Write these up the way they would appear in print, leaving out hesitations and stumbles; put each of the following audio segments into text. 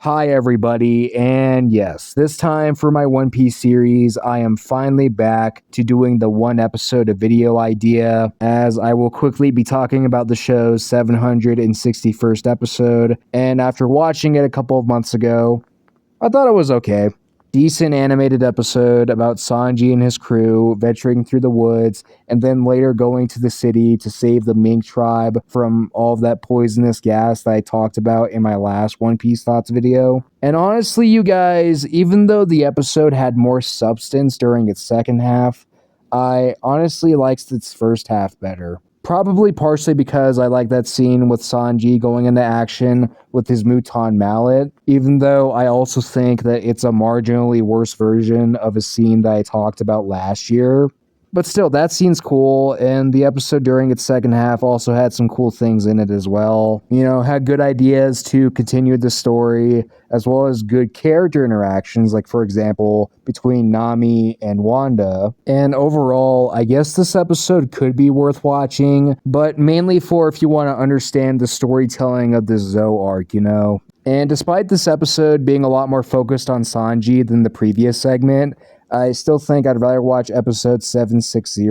Hi everybody, and yes, this time for my One Piece series, I am finally back to doing the one episode of video idea, as I will quickly be talking about the show's 761st episode, and after watching it a couple of months ago, I thought it was okay. Decent animated episode about Sanji and his crew venturing through the woods and then later going to the city to save the Mink tribe from all of that poisonous gas that I talked about in my last One Piece Thoughts video. And honestly, you guys, even though the episode had more substance during its second half, I honestly liked its first half better. Probably partially because I like that scene with Sanji going into action with his Mouton mallet, even though I also think that it's a marginally worse version of a scene that I talked about last year. But still, that scene's cool, and the episode during its second half also had some cool things in it as well. You know, had good ideas to continue the story, as well as good character interactions, like, for example, between Nami and Wanda. And overall, I guess this episode could be worth watching, but mainly for if you want to understand the storytelling of the Zoe arc, you know? And despite this episode being a lot more focused on Sanji than the previous segment, I still think I'd rather watch episode 760,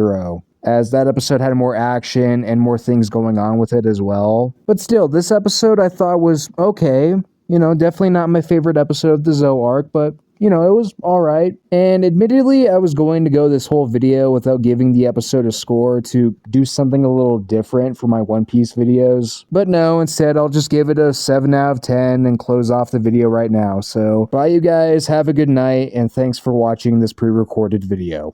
as that episode had more action and more things going on with it as well. But still, this episode I thought was okay. You know, definitely not my favorite episode of the Zoe arc, but you know, it was alright. And admittedly, I was going to go this whole video without giving the episode a score to do something a little different for my One Piece videos. But no, instead I'll just give it a 7 out of 10 and close off the video right now. So, bye you guys, have a good night, and thanks for watching this pre-recorded video.